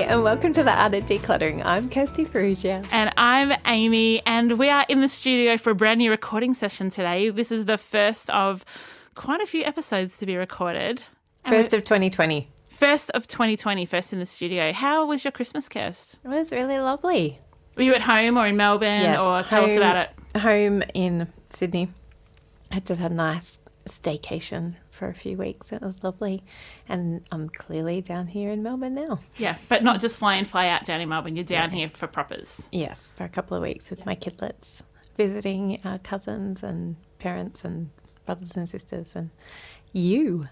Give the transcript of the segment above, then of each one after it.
and welcome to the Art of Decluttering. I'm Kirsty Ferrugia. And I'm Amy, and we are in the studio for a brand new recording session today. This is the first of quite a few episodes to be recorded. First of 2020. First of 2020, first in the studio. How was your Christmas, Kirst? It was really lovely. Were you at home or in Melbourne? Yes, or tell us about it. Home in Sydney. I just had a nice staycation for a few weeks. It was lovely. And I'm clearly down here in Melbourne now. Yeah, but not just fly in, fly out down in Melbourne. You're down here for proppers. Yes, for a couple of weeks with my kidlets, visiting our cousins and parents and brothers and sisters and you.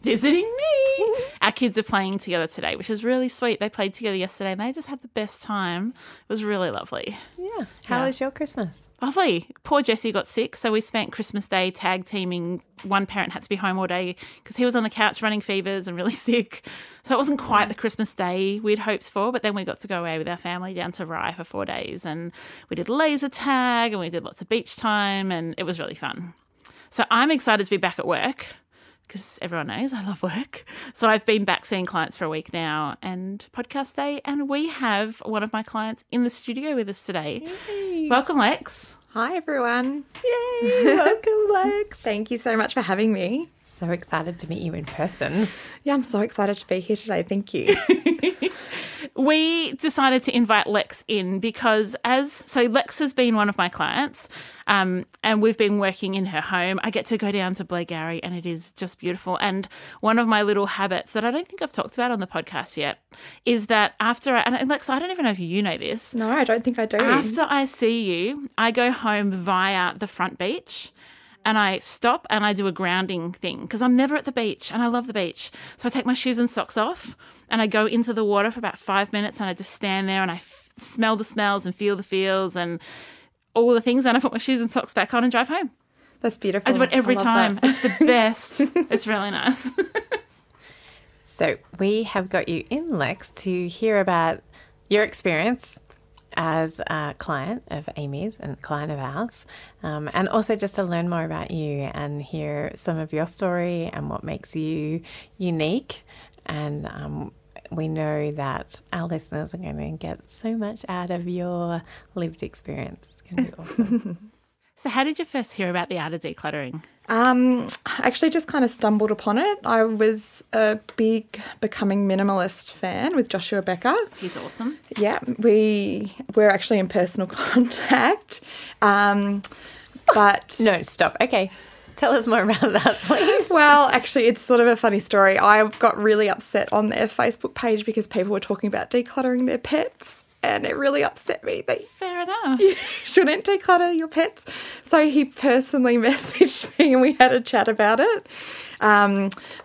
Visiting me. Our kids are playing together today, which is really sweet. They played together yesterday and they just had the best time. It was really lovely. Yeah. How was your Christmas? Lovely. Poor Jesse got sick, so we spent Christmas Day tag teaming. One parent had to be home all day because he was on the couch running fevers and really sick. So it wasn't quite the Christmas Day we'd hoped for, but then we got to go away with our family down to Rye for 4 days and we did laser tag and we did lots of beach time and it was really fun. So I'm excited to be back at work because everyone knows I love work. So I've been back seeing clients for a week now and podcast day, and we have one of my clients in the studio with us today. Yay. Welcome, Lex. Hi, everyone. Yay! Welcome, Lex. Thank you so much for having me. So excited to meet you in person. Yeah, I'm so excited to be here today. Thank you. We decided to invite Lex in because Lex has been one of my clients and we've been working in her home. I get to go down to Blairgowrie and it is just beautiful. And one of my little habits that I don't think I've talked about on the podcast yet is that and Lex, I don't even know if you know this. No, I don't think I do. After I see you, I go home via the front beach. And I stop and I do a grounding thing because I'm never at the beach and I love the beach. So I take my shoes and socks off and I go into the water for about 5 minutes and I just stand there and I smell the smells and feel the feels and all the things. And I put my shoes and socks back on and drive home. That's beautiful. I do it every time. That. It's the best. It's really nice. So we have got you in, Lex, to hear about your experience as a client of Amy's and client of ours, and also just to learn more about you and hear some of your story and what makes you unique. And we know that our listeners are going to get so much out of your lived experience. It's going to be awesome. So how did you first hear about the Art of Decluttering? I actually just kind of stumbled upon it. I was a big Becoming Minimalist fan with Joshua Becker. He's awesome. Yeah, we're actually in personal contact. But No, stop. Okay. Tell us more about that, please. Well, actually, it's sort of a funny story. I got really upset on their Facebook page because people were talking about decluttering their pets. And it really upset me that Fair enough. you shouldn't declutter your pets. So he personally messaged me and we had a chat about it.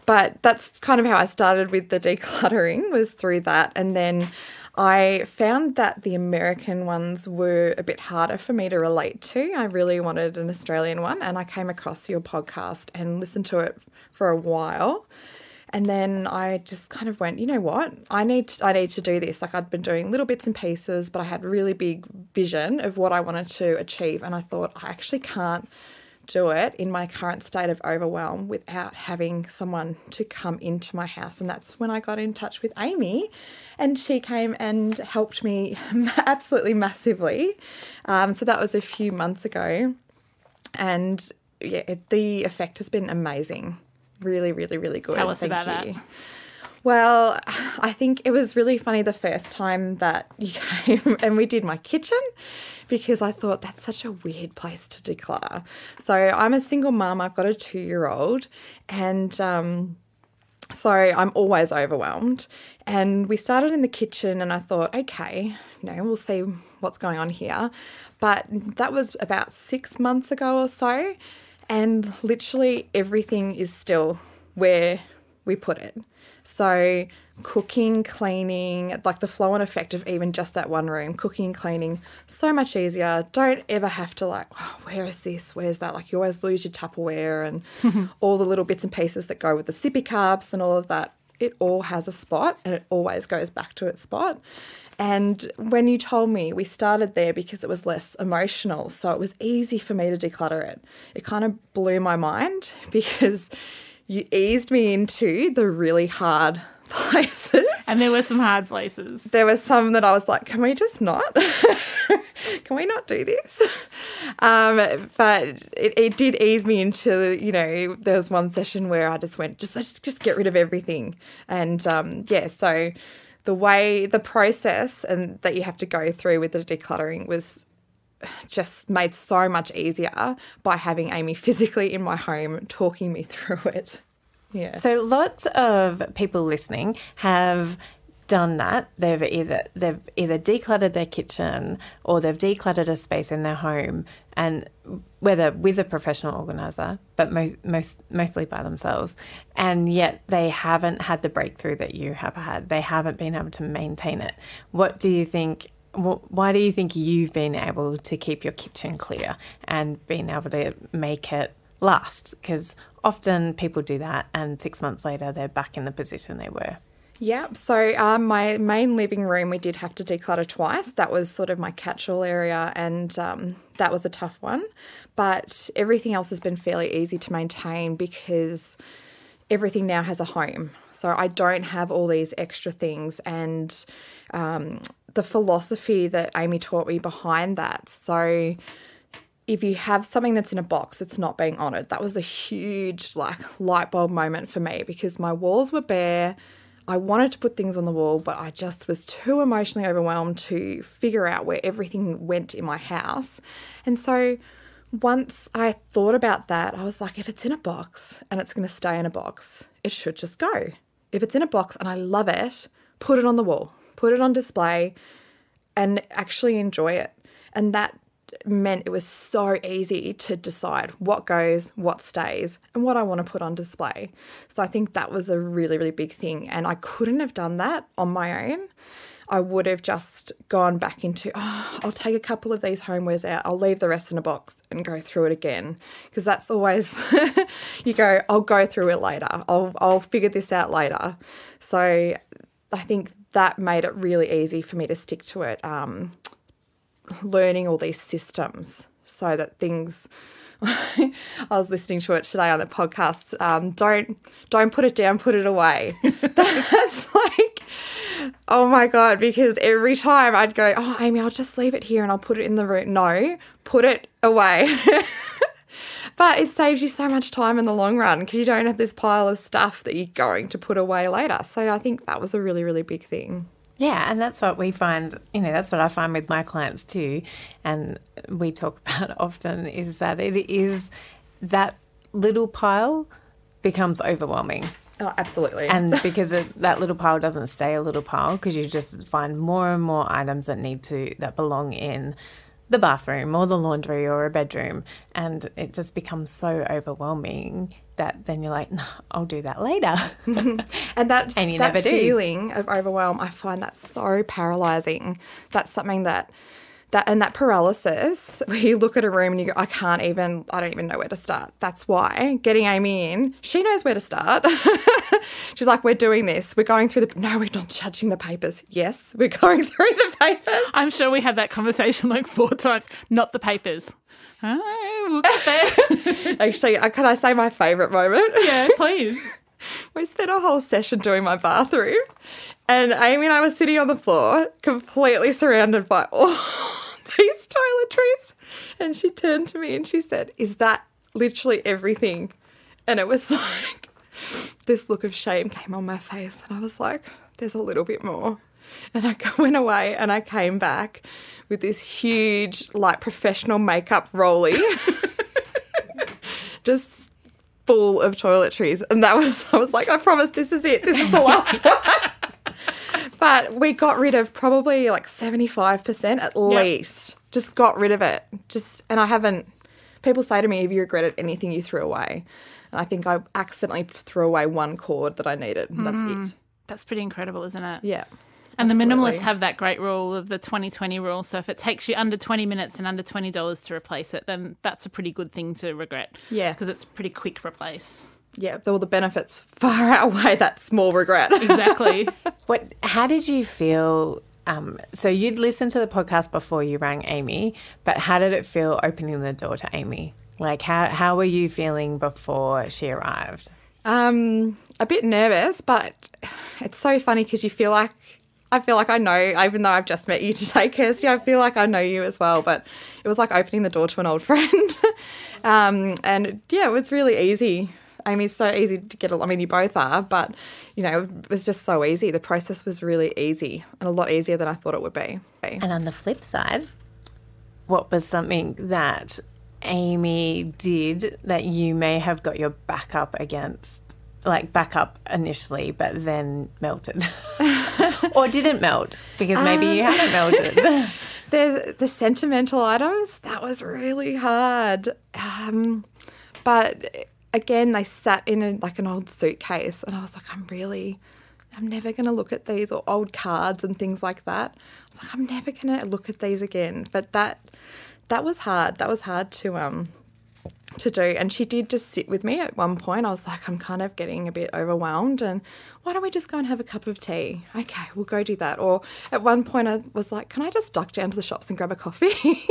But that's kind of how I started with the decluttering, was through that. And then I found that the American ones were a bit harder for me to relate to. I really wanted an Australian one, and I came across your podcast and listened to it for a while. And then I just kind of went, you know what, I need to do this. Like, I'd been doing little bits and pieces, but I had a really big vision of what I wanted to achieve. And I thought, I actually can't do it in my current state of overwhelm without having someone to come into my house. And that's when I got in touch with Amy, and she came and helped me absolutely massively. So that was a few months ago. And yeah, the effect has been amazing. Really, really, really good. Tell us about that. Well, I think it was really funny the first time that you came and we did my kitchen, because I thought that's such a weird place to declutter. So I'm a single mum. I've got a 2-year-old, and so I'm always overwhelmed. And we started in the kitchen and I thought, okay, we'll see what's going on here. But that was about 6 months ago or so. And literally everything is still where we put it. So cooking, cleaning, like the flow and effect of even just that one room, cooking, cleaning, so much easier. Don't ever have to where is this? Where's that? Like, you always lose your Tupperware and all the little bits and pieces that go with the sippy cups and all of that. It all has a spot and it always goes back to its spot. And when you told me, we started there because it was less emotional, so it was easy for me to declutter it. It kind of blew my mind because you eased me into the really hard places. And there were some hard places. There were some that I was like, can we just not? Can we not do this? But it did ease me into, there was one session where I just went, let's just get rid of everything. And so the process and that you have to go through with the decluttering was just made so much easier by having Amy physically in my home talking me through it. Yeah. So lots of people listening have done that. They've either decluttered their kitchen or they've decluttered a space in their home, and whether with a professional organiser, but mostly by themselves, and yet they haven't had the breakthrough that you have had. They haven't been able to maintain it. What do you think? Why do you think you've been able to keep your kitchen clear and been able to make it last? Because often people do that and 6 months later they're back in the position they were. Yeah, so my main living room we did have to declutter twice. That was sort of my catch-all area, and that was a tough one. But everything else has been fairly easy to maintain because everything now has a home. So I don't have all these extra things, and the philosophy that Amy taught me behind that. So if you have something that's in a box, it's not being honoured. That was a huge light bulb moment for me because my walls were bare. I wanted to put things on the wall, but I just was too emotionally overwhelmed to figure out where everything went in my house. And so once I thought about that, I was like, if it's in a box and it's going to stay in a box, it should just go. If it's in a box and I love it, put it on the wall, put it on display and actually enjoy it. And that meant it was so easy to decide what goes, what stays, and what I want to put on display. So I think that was a really, really big thing. And I couldn't have done that on my own. I would have just gone back into, I'll take a couple of these homewares out, I'll leave the rest in a box and go through it again. Because that's always, you go, I'll go through it later. I'll figure this out later. So I think that made it really easy for me to stick to it. Learning all these systems so that things I was listening to it today on the podcast, don't put it down, put it away. That's like, oh my God, because every time I'd go, Amy, I'll just leave it here and I'll put it in the room. No, put it away. But it saves you so much time in the long run because you don't have this pile of stuff that you're going to put away later. So I think that was a really, really big thing. Yeah, and that's what we find, that's what I find with my clients too, and we talk about often is that it is that little pile becomes overwhelming. Oh, absolutely. And because that little pile doesn't stay a little pile because you just find more and more items that belong in the bathroom or the laundry or a bedroom, and it just becomes so overwhelming that then you're like, no, I'll do that later. And that feeling of overwhelm, I find that so paralysing. That's something that paralysis, where you look at a room and you go, I don't even know where to start. That's why getting Amy in, she knows where to start. She's like, we're doing this. We're going through no, we're not judging the papers. Yes, we're going through the papers. I'm sure we had that conversation like 4 times. Not the papers. Oh, we'll get there. Actually, can I say my favourite moment? Yeah, please. We spent a whole session doing my bathroom, and Amy and I were sitting on the floor, completely surrounded by all these toiletries. And she turned to me and she said, "Is that literally everything?" And it was like this look of shame came on my face, and I was like, "There's a little bit more." And I went away and I came back with this huge, professional makeup rolly, just full of toiletries. And I was like, I promise this is it. This is the last one. But we got rid of probably 75% at least. Just got rid of it. People say to me, have you regretted anything you threw away? And I think I accidentally threw away one cord that I needed. And that's it. That's pretty incredible, isn't it? Yeah. And absolutely. The minimalists have that great rule of the 20-20 rule. So if it takes you under 20 minutes and under $20 to replace it, then that's a pretty good thing to regret. Yeah. Because it's pretty quick replace. Yeah, all the benefits far outweigh that small regret. Exactly. How did you feel? So you'd listened to the podcast before you rang Amy, but how did it feel opening the door to Amy? How were you feeling before she arrived? A bit nervous, but it's so funny because I feel like I know, even though I've just met you today, Kirsty, I feel like I know you as well. But it was like opening the door to an old friend. And yeah, it was really easy. Amy's so easy to get. I mean, you both are, but it was just so easy. The process was really easy and a lot easier than I thought it would be. And on the flip side, what was something that Amy did that you may have got your back up against? Like back up initially, but then melted, or didn't melt because maybe you haven't melted. The sentimental items, that was really hard. But again, they sat in an old suitcase, and I was like, I'm never going to look at these, or old cards and things like that. I was like, I'm never going to look at these again. But that was hard. That was hard to do. And she did just sit with me at one point. I was like, I'm kind of getting a bit overwhelmed, and why don't we just go and have a cup of tea? Okay, we'll go do that. Or at one point I was like, can I just duck down to the shops and grab a coffee?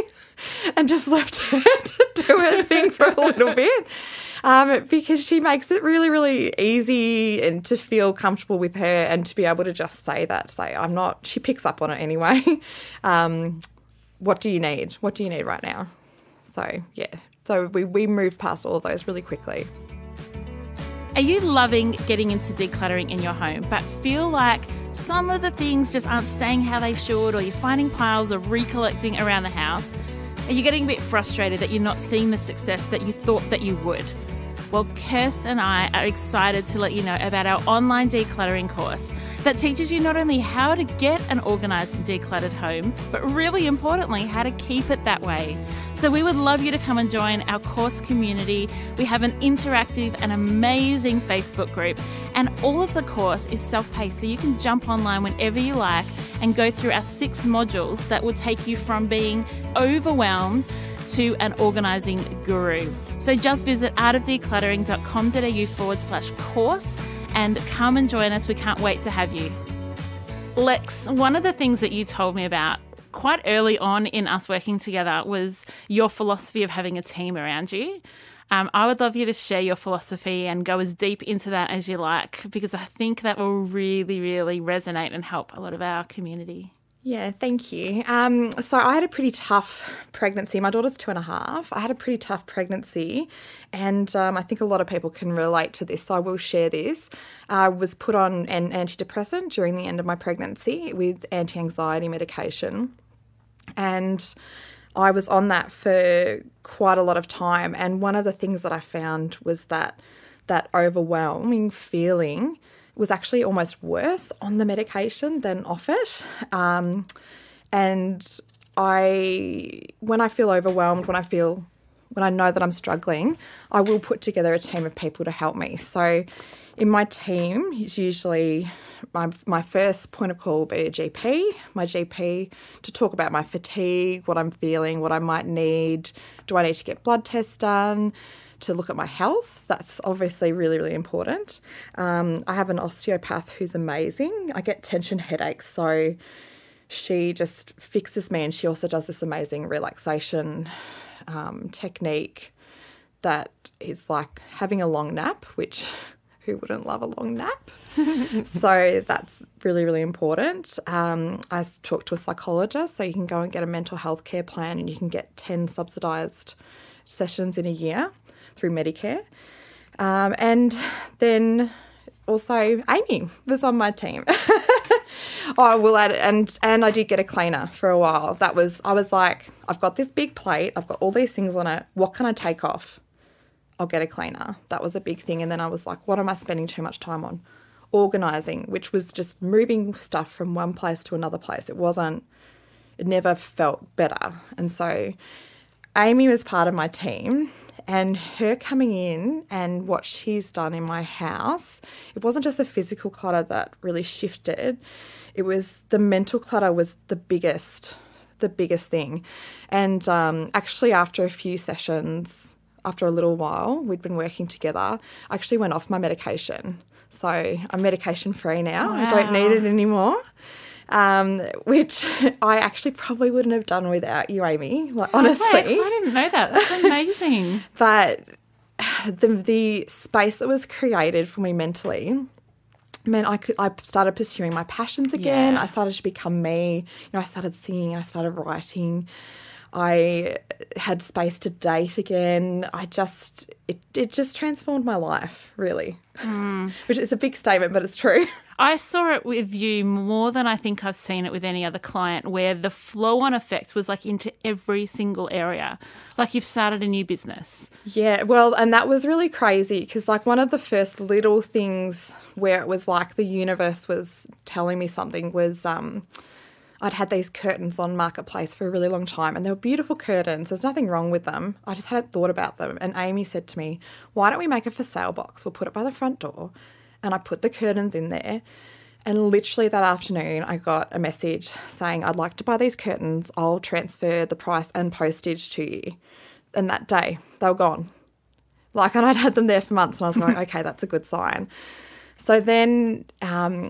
And just left her to do her thing for a little bit, because she makes it really, really easy and to feel comfortable with her, and to be able to just say I'm not, she picks up on it anyway. What do you need? What do you need right now? So, yeah. So we moved past all of those really quickly. Are you loving getting into decluttering in your home, but feel like some of the things just aren't staying how they should, or you're finding piles of recollecting around the house? Are you getting a bit frustrated that you're not seeing the success that you thought that you would? Well, Kirst and I are excited to let you know about our online decluttering course that teaches you not only how to get an organised and decluttered home, but really importantly, how to keep it that way. So we would love you to come and join our course community. We have an interactive and amazing Facebook group, and all of the course is self-paced, so you can jump online whenever you like and go through our 6 modules that will take you from being overwhelmed to an organising guru. So just visit artofdecluttering.com.au/course and come and join us. We can't wait to have you. Lex, one of the things that you told me about quite early on in us working together was your philosophy of having a team around you. I would love you to share your philosophy and go as deep into that as you like, because I think that will really, really resonate and help a lot of our community. Yeah, thank you. So I had a pretty tough pregnancy. My daughter's 2.5. I had a pretty tough pregnancy, and I think a lot of people can relate to this, so I will share this. I was put on an antidepressant during the end of my pregnancy with anti-anxiety medication, and I was on that for quite a lot of time. And one of the things that I found was that overwhelming feeling was actually almost worse on the medication than off it. And when I feel overwhelmed, when I know that I'm struggling, I will put together a team of people to help me. So in my team, it's usually my first point of call will be my GP, to talk about my fatigue, what I'm feeling, what I might need. Do I need to get blood tests done? To look at my health. That's obviously really, really important. I have an osteopath who's amazing. I get tension headaches, so she just fixes me, and she also does this amazing relaxation technique that is like having a long nap, which who wouldn't love a long nap? So that's really, really important. I talk to a psychologist, so you can go and get a mental health care plan, and you can get 10 subsidised sessions in a year through Medicare. And then also Amy was on my team. I will add, and I did get a cleaner for a while. I was like, I've got this big plate, I've got all these things on it, what can I take off? I'll get a cleaner. That was a big thing. And then I was like, what am I spending too much time on? Organising, which was just moving stuff from one place to another place. It never felt better. And so Amy was part of my team, and her coming in and what she's done in my house, it wasn't just the physical clutter that really shifted. It was the mental clutter was the biggest thing. And actually after a few sessions, after a little while, we'd been working together, I actually went off my medication. So I'm medication free now. Wow. I don't need it anymore. Which I actually probably wouldn't have done without you, Amy. Like, honestly, I didn't know that. That's amazing. But the space that was created for me mentally meant I started pursuing my passions again. Yeah. I started to become me. I started singing, I started writing. I had space to date again. It just transformed my life, really. Which is a big statement, but it's true. I saw it with you more than I think I've seen it with any other client, where the flow-on effect was like into every single area. Like you've started a new business. Yeah, well, and that was really crazy because like one of the first little things where it was like the universe was telling me something was I'd had these curtains on Marketplace for a really long time and they were beautiful curtains. There's nothing wrong with them. I just hadn't thought about them. And Amy said to me, why don't we make a for sale box? We'll put it by the front door. And I put the curtains in there. And literally that afternoon, I got a message saying, I'd like to buy these curtains. I'll transfer the price and postage to you. And that day, they were gone. And I'd had them there for months and I was like, okay, that's a good sign. So then I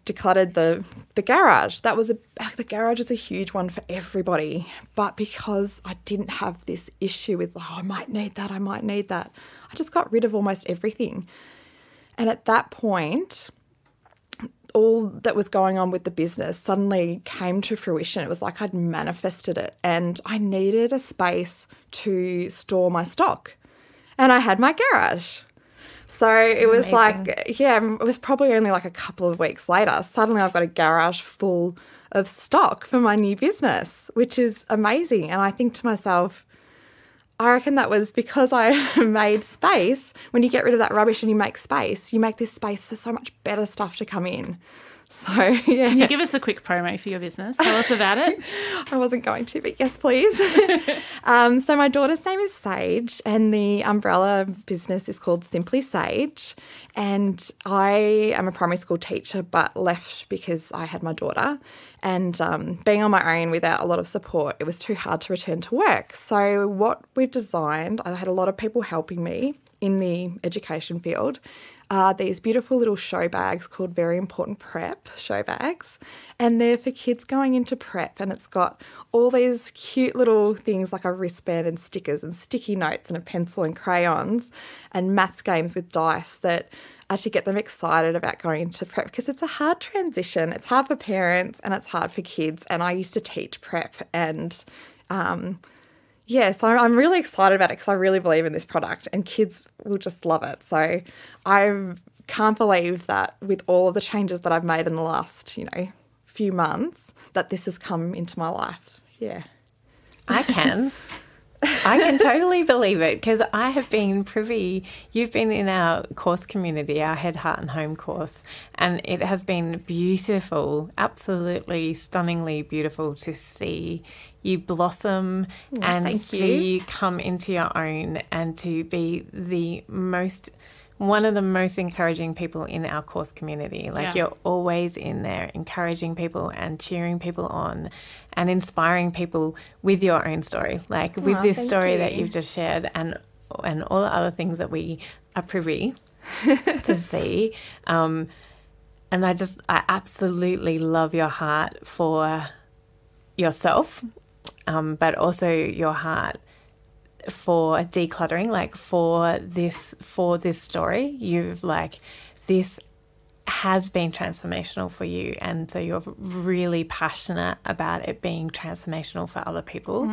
decluttered the garage. The garage is a huge one for everybody. But because I didn't have this issue with, I might need that, I just got rid of almost everything. And at that point, all that was going on with the business suddenly came to fruition. It was like I'd manifested it and I needed a space to store my stock. And I had my garage. So it was it was probably only like a couple of weeks later. Suddenly I've got a garage full of stock for my new business, which is amazing. And I think to myself, I reckon that was because I made space. When you get rid of that rubbish and you make space, you make this space for so much better stuff to come in. So, yeah. Can you give us a quick promo for your business? Tell us about it. I wasn't going to, but yes, please. So my daughter's name is Sage and the umbrella business is called Simply Sage. And I am a primary school teacher but left because I had my daughter. And being on my own without a lot of support, it was too hard to return to work. So what we've designed, I had a lot of people helping me in the education field, these beautiful little show bags called Very Important Prep show bags. And they're for kids going into prep. And it's got all these cute little things like a wristband and stickers and sticky notes and a pencil and crayons and maths games with dice that actually get them excited about going into prep because it's a hard transition. It's hard for parents and it's hard for kids. And I used to teach prep and so I'm really excited about it because I really believe in this product and kids will just love it. So I can't believe that with all of the changes that I've made in the last, few months, that this has come into my life. Yeah. I can totally believe it because I have been privy. You've been in our course community, our Head, Heart and Home course, and it has been beautiful, absolutely stunningly beautiful to see you blossom and see you come into your own and to be one of the most encouraging people in our course community. You're always in there encouraging people and cheering people on and inspiring people with your own story, with this story that you've just shared and all the other things that we are privy to see. And I absolutely love your heart for yourself, but also your heart for decluttering, for this story. You've this has been transformational for you, and so you're really passionate about it being transformational for other people.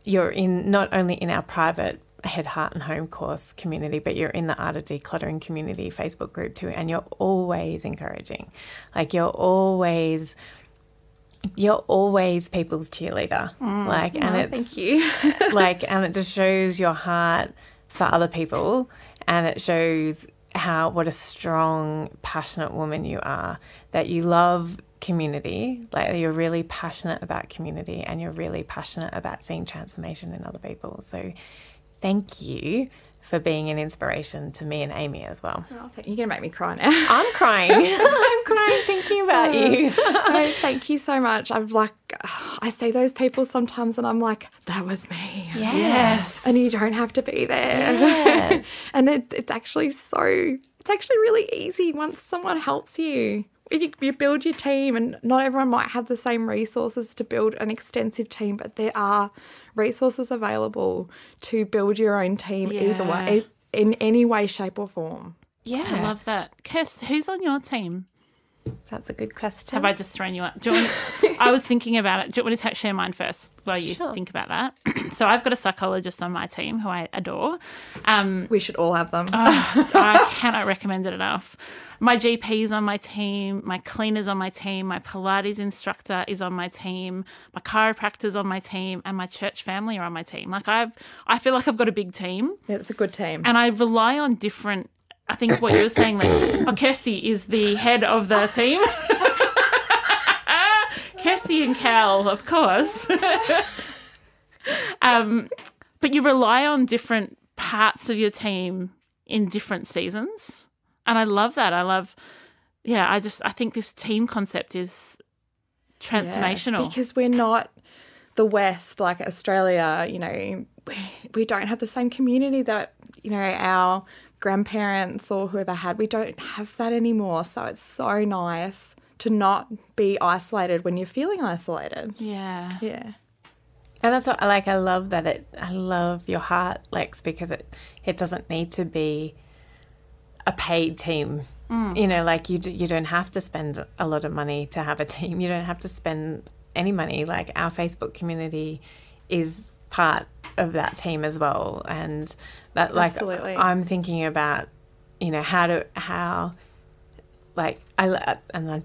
You're in not only in our private Head, Heart and Home course community, but you're in the Art of Decluttering community Facebook group too, and you're always encouraging. You're always people's cheerleader. Thank you. And it just shows your heart for other people, and it shows what a strong, passionate woman you are, that you love community, you're really passionate about community and you're really passionate about seeing transformation in other people. So thank you for being an inspiration to me and Amy as well. Oh, you're going to make me cry now. I'm crying. I'm crying thinking about you. Thank you so much. I see those people sometimes and I'm like, that was me. Yes. And you don't have to be there. Yes. And it's actually really easy once someone helps you. You build your team, and not everyone might have the same resources to build an extensive team, but there are resources available to build your own team either way, in any way, shape or form. Yeah. I love that. Kirst, who's on your team? That's a good question. Have I just thrown you out? Do you want I was thinking about it. Do you want me to share mine first while you think about that? So I've got a psychologist on my team who I adore. We should all have them. I cannot recommend it enough. My GP is on my team. My cleaner's on my team. My Pilates instructor is on my team. My chiropractor's on my team. And my church family are on my team. Like I feel like I've got a big team. Yeah, it's a good team. And I rely on different... I think what you were saying, Lex, Kirsty is the head of the team. Kirsty and Cal, of course. But you rely on different parts of your team in different seasons. And I love that. I think this team concept is transformational. Yeah, because we're not the West, like Australia, you know, we don't have the same community that, you know, our grandparents or whoever had. We don't have that anymore. So it's so nice to not be isolated when you're feeling isolated. Yeah. Yeah. And that's what I like. I love that I love your heart, Lex, because it doesn't need to be a paid team. You know, like you don't have to spend a lot of money to have a team. You don't have to spend any money. Like our Facebook community is part of that team as well. And that, like, absolutely. I'm thinking about, you know, I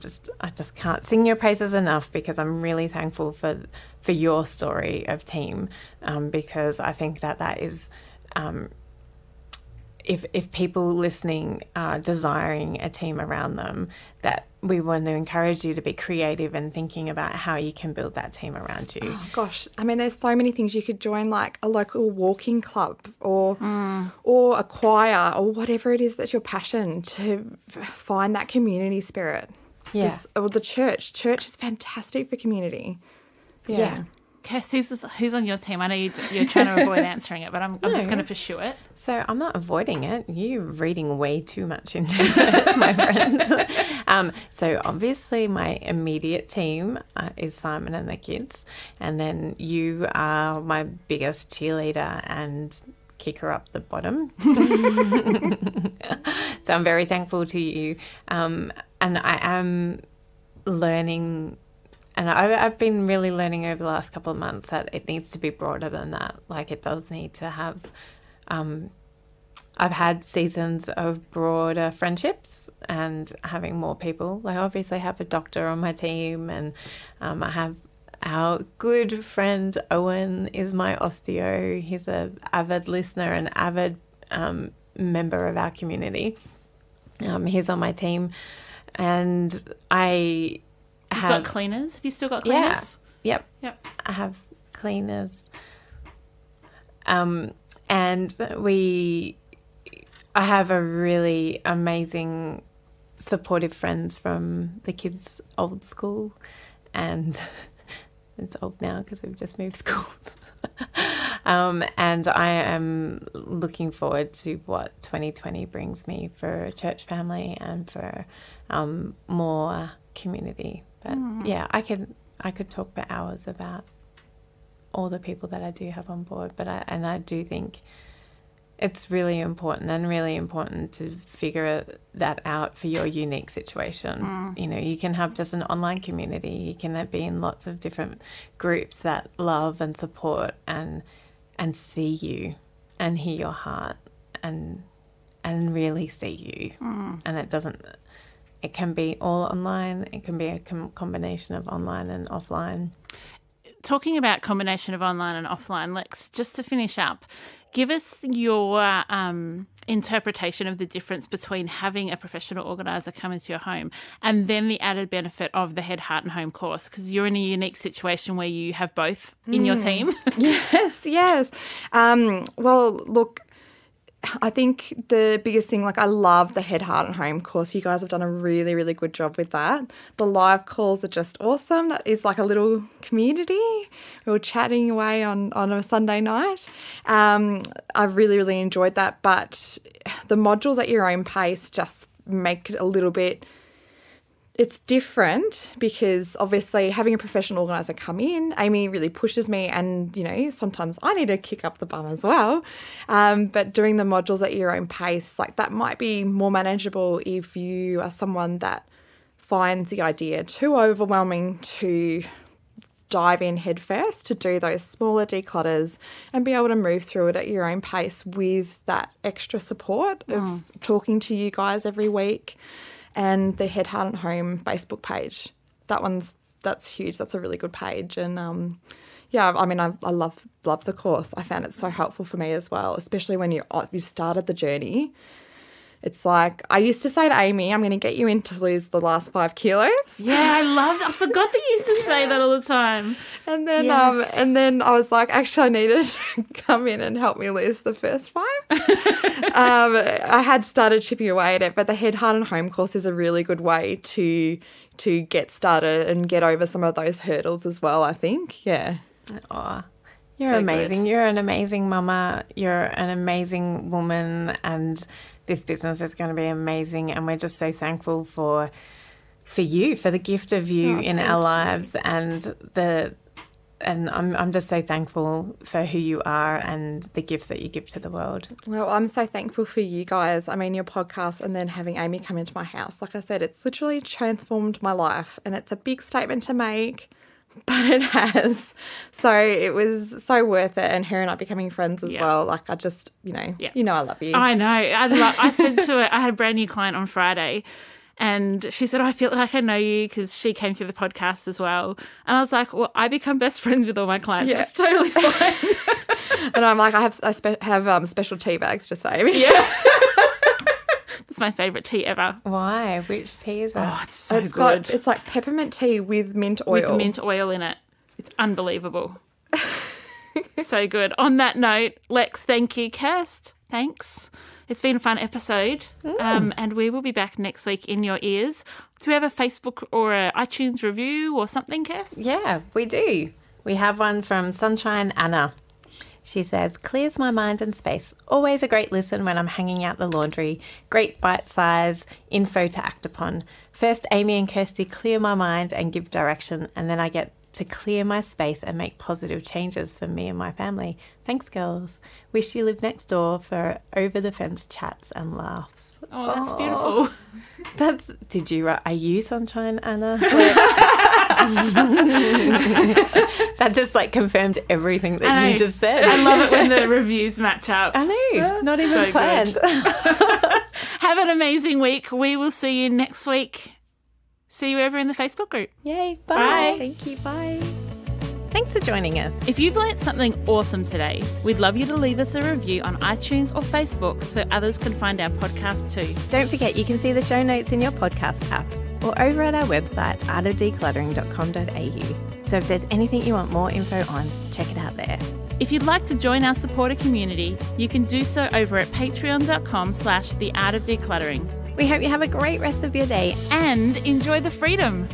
just can't sing your praises enough, because I'm really thankful for your story of team, because I think that is, if people listening are desiring a team around them, that we want to encourage you to be creative and thinking about how you can build that team around you. Oh, gosh. I mean, there's so many things. You could join, like a local walking club or a choir or whatever it is that's your passion, to find that community spirit. Yeah. Or the church. Church is fantastic for community. Yeah. Kirst, who's on your team? I know you're trying to avoid answering it, but I'm just going to pursue it. So I'm not avoiding it. You're reading way too much into it, my friend. So obviously my immediate team is Simon and the kids. And then you are my biggest cheerleader and kicker up the bottom. So I'm very thankful to you. And I am learning... And I've been really learning over the last couple of months that it needs to be broader than that. Like, it does need to have... I've had seasons of broader friendships and having more people. Like, obviously I have a doctor on my team, and I have our good friend Owen is my osteo. He's an avid listener and avid member of our community. He's on my team. And You've got cleaners? Have you still got cleaners? Yeah. Yep. I have cleaners. And I have a really amazing supportive friends from the kids' old school, and it's old now because we've just moved schools. And I am looking forward to what 2020 brings me for a church family and for more community. But yeah, I could talk for hours about all the people that I do have on board. But I do think it's really important to figure that out for your unique situation. You know, you can have just an online community. You can be in lots of different groups that love and support and see you and hear your heart and really see you. And it can be all online. It can be a combination of online and offline. Talking about combination of online and offline, Lex, just to finish up, give us your interpretation of the difference between having a professional organiser come into your home and then the added benefit of the Head, Heart and Home course, because you're in a unique situation where you have both in your team. Yes. Well, look, I think the biggest thing, like, I love the Head, Heart and Home course. You guys have done a really, really good job with that. The live calls are just awesome. That is like a little community. We were chatting away on a Sunday night. I really, really enjoyed that. But the modules at your own pace just make it a little bit It's different because obviously having a professional organiser come in, Amy really pushes me, and, you know, sometimes I need to kick up the bum as well. But doing the modules at your own pace, like that might be more manageable if you are someone that finds the idea too overwhelming to dive in head first, to do those smaller declutters and be able to move through it at your own pace with that extra support of talking to you guys every week. And the Head, Heart and Home Facebook page, that's huge. That's a really good page. And I love the course. I found it so helpful for me as well, especially when you started the journey. It's like, I used to say to Amy, I'm going to get you in to lose the last 5 kilos. Yeah, I forgot that you used to say that all the time. And then I was like, actually, I needed to come in and help me lose the first 5. I had started chipping away at it, but the Head, Heart and Home course is a really good way to get started and get over some of those hurdles as well, I think. Yeah. Oh, you're so amazing. Good. You're an amazing mama. You're an amazing woman, and this business is going to be amazing, and we're just so thankful for you, for the gift of you in our lives, and I'm just so thankful for who you are and the gifts that you give to the world. Well, I'm so thankful for you guys. I mean, your podcast and then having Amy come into my house. Like I said, it's literally transformed my life, and it's a big statement to make, but it has. So it was so worth it, and her and I becoming friends as well. Like, I just, I love you. I know. I said to her, I had a brand new client on Friday, and she said, I feel like I know you because she came through the podcast as well. And I was like, well, I become best friends with all my clients. Yeah. It's totally fine. And I'm like, I have special tea bags just for Amy. Yeah. That's my favourite tea ever. Why? Which tea is it? Oh, it's so good. It's like peppermint tea with mint oil. With mint oil in it. It's unbelievable. So good. On that note, Lex, thank you. Kirst, thanks. It's been a fun episode, and we will be back next week in your ears. Do we have a Facebook or a iTunes review or something, Kirst? Yeah, we do. We have one from Sunshine Anna. She says, clears my mind and space. Always a great listen when I'm hanging out the laundry. Great bite-size info to act upon. First, Amy and Kirsty clear my mind and give direction, and then I get to clear my space and make positive changes for me and my family. Thanks, girls. Wish you lived next door for over-the-fence chats and laughs. Oh, that's beautiful. Did you write, are you Sunshine Anna? That just confirmed everything that you just said. I love it when the reviews match up. I know, not even so planned. Have an amazing week. We will see you next week. See you over in the Facebook group. Yay, bye. Bye. Thank you, bye. Thanks for joining us. If you've learnt something awesome today, we'd love you to leave us a review on iTunes or Facebook so others can find our podcast too. Don't forget you can see the show notes in your podcast app or over at our website, artofdecluttering.com.au. So if there's anything you want more info on, check it out there. If you'd like to join our supporter community, you can do so over at patreon.com/theartofdecluttering. We hope you have a great rest of your day and enjoy the freedom.